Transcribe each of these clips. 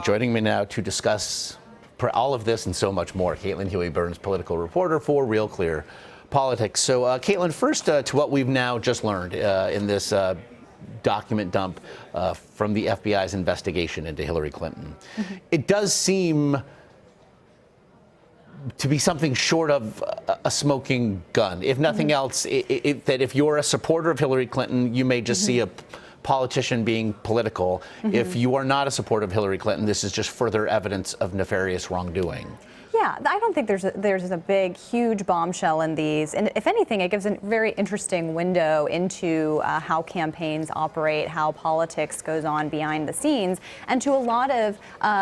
Joining me now to discuss all of this and so much more, Kaitlyn Huey, Burns political reporter for Real Clear Politics. So, Kaitlyn, first to what we've now just learned in this document dump from the FBI's investigation into Hillary Clinton. It does seem to be something short of a smoking gun. If nothing else, that if you're a supporter of Hillary Clinton, you may just see a politician being political. If you are not a supporter of Hillary Clinton, this is just further evidence of nefarious wrongdoing. Yeah, I don't think there's a big, huge bombshell in these. And if anything, it gives a very interesting window into how campaigns operate, how politics goes on behind the scenes. And to a lot of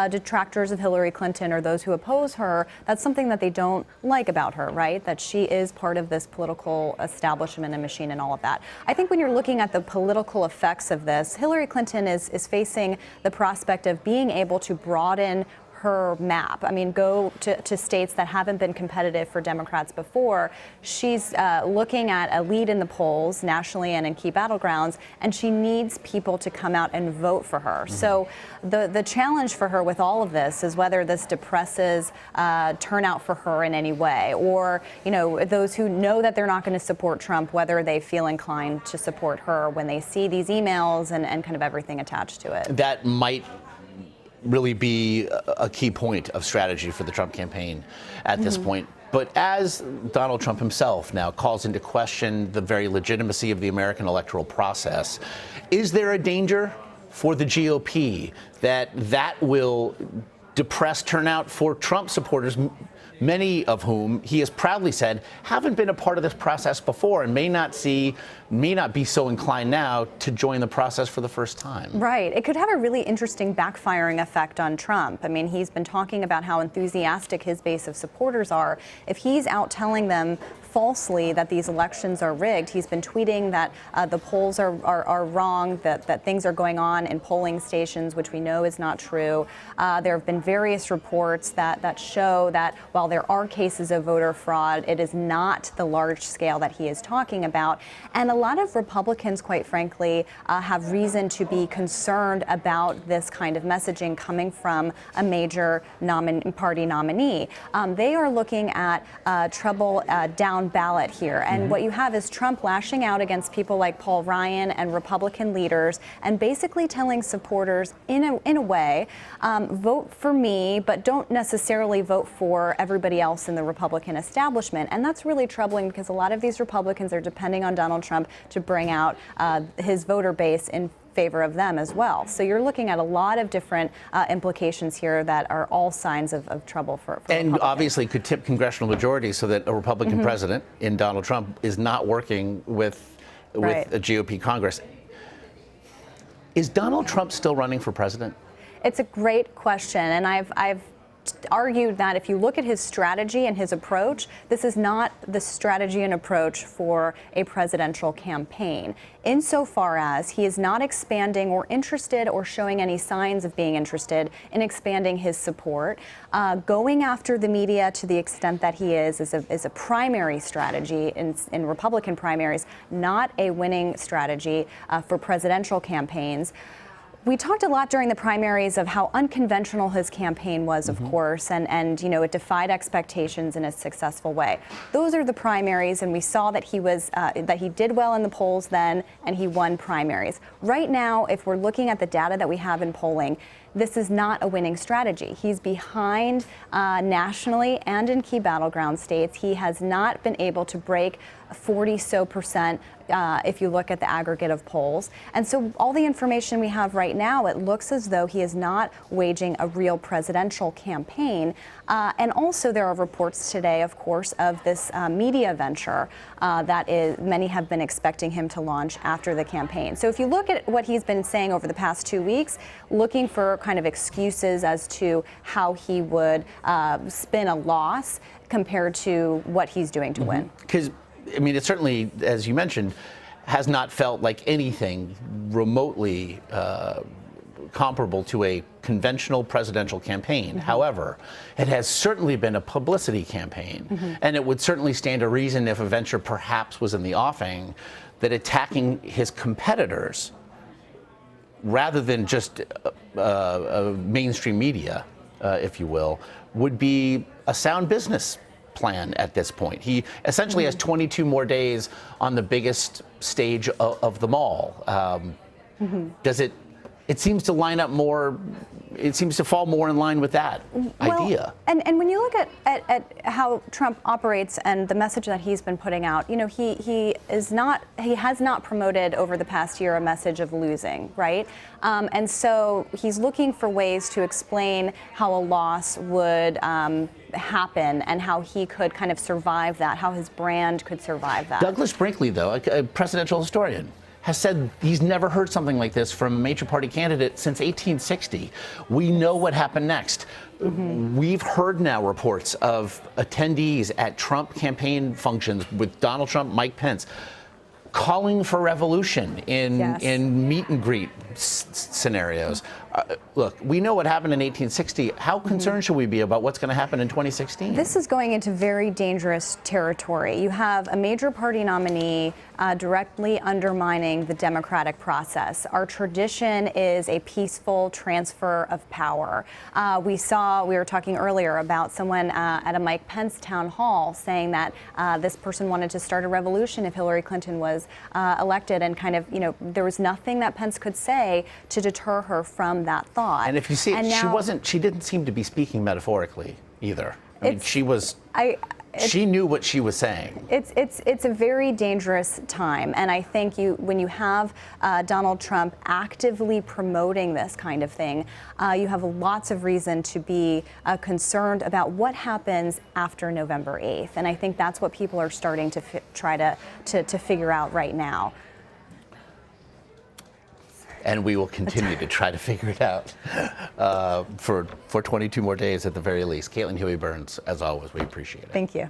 detractors of Hillary Clinton or those who oppose her, that's something that they don't like about her, right? That she is part of this political establishment and machine and all of that. I think when you're looking at the political effects of this, Hillary Clinton is facing the prospect of being able to broaden her map. I mean, go to states that haven't been competitive for Democrats before. She's looking at a lead in the polls nationally and in key battlegrounds, and she needs people to come out and vote for her. So the challenge for her with all of this is whether this depresses turnout for her in any way, or, you know, those who know that they're not going to support Trump, whether they feel inclined to support her when they see these emails and kind of everything attached to it. That might really be a key point of strategy for the Trump campaign at this point. But as Donald Trump himself now calls into question the very legitimacy of the American electoral process, is there a danger for the GOP that will depress turnout for Trump supporters, many of whom he has proudly said haven't been a part of this process before and may not be so inclined now to join the process for the first time? Right. It could have a really interesting backfiring effect on Trump. I mean, he's been talking about how enthusiastic his base of supporters are. If he's out telling them falsely that these elections are rigged, he's been tweeting that the polls are wrong, that things are going on in polling stations, which we know is not true. There have been various reports that show that while there are cases of voter fraud, it is not the large scale that he is talking about. And a lot of Republicans, quite frankly, have reason to be concerned about this kind of messaging coming from a major party nominee. They are looking at trouble down ballot here. And what you have is Trump lashing out against people like Paul Ryan and Republican leaders and basically telling supporters, in a way, vote for me, but don't necessarily vote for everybody else in the Republican establishment. And that's really troubling because a lot of these Republicans are depending on Donald Trump to bring out his voter base in favor of them as well. So you're looking at a lot of different implications here that are all signs of trouble for and obviously could tip congressional majorities so that a Republican president in Donald Trump is not working with a GOP Congress. Is Donald Trump still running for president? It's a great question, and I've argued that if you look at his strategy and his approach, this is not the strategy and approach for a presidential campaign, insofar as he is not expanding or interested or showing any signs of being interested in expanding his support. Going after the media to the extent that he is a primary strategy in Republican primaries, not a winning strategy for presidential campaigns. We talked a lot during the primaries of how unconventional his campaign was, of course, and you know, it defied expectations in a successful way. Those are the primaries, and we saw that he did well in the polls then, and he won primaries. Right now, if we're looking at the data that we have in polling, this is not a winning strategy. He's behind nationally and in key battleground states. He has not been able to break 40% if you look at the aggregate of polls. And so all the information we have right now, it looks as though he is not waging a real presidential campaign. And also there are reports today, of course, of this media venture that many have been expecting him to launch after the campaign. So if you look at what he's been saying over the past 2 weeks, looking for kind of excuses as to how he would spin a loss compared to what he's doing to win. Because I mean, it certainly, as you mentioned, has not felt like anything remotely comparable to a conventional presidential campaign. However, it has certainly been a publicity campaign. And it would certainly stand to reason if a venture perhaps was in the offing that attacking his competitors rather than just mainstream media, if you will, would be a sound business plan at this point. He essentially has 22 more days on the biggest stage of them all. Does it? It seems to line up more. It seems to fall more in line with that idea. And when you look at how Trump operates and the message that he's been putting out, you know, he has not promoted over the past year a message of losing, right? And so he's looking for ways to explain how a loss would happen and how he could kind of survive that, how his brand could survive that. Douglas Brinkley, though, a presidential historian, has said he's never heard something like this from a major party candidate since 1860. We know what happened next. We've heard now reports of attendees at Trump campaign functions with Donald Trump, Mike Pence, calling for revolution in meet and greet scenarios. Look, we know what happened in 1860. How concerned should we be about what's going to happen in 2016? This is going into very dangerous territory. You have a major party nominee directly undermining the democratic process. Our tradition is a peaceful transfer of power. We were talking earlier about someone at a Mike Pence town hall saying that this person wanted to start a revolution if Hillary Clinton was elected, and kind of, you know, there was nothing that Pence could say to deter her from that thought. And if you see it, she didn't seem to be speaking metaphorically either. I mean, she knew what she was saying. It's a very dangerous time, and I think when you have Donald Trump actively promoting this kind of thing, you have lots of reason to be concerned about what happens after November 8th, and I think that's what people are starting to try to figure out right now. And we will continue to try to figure it out for 22 more days at the very least. Kaitlyn, Huey, Burns, as always, we appreciate it. Thank you.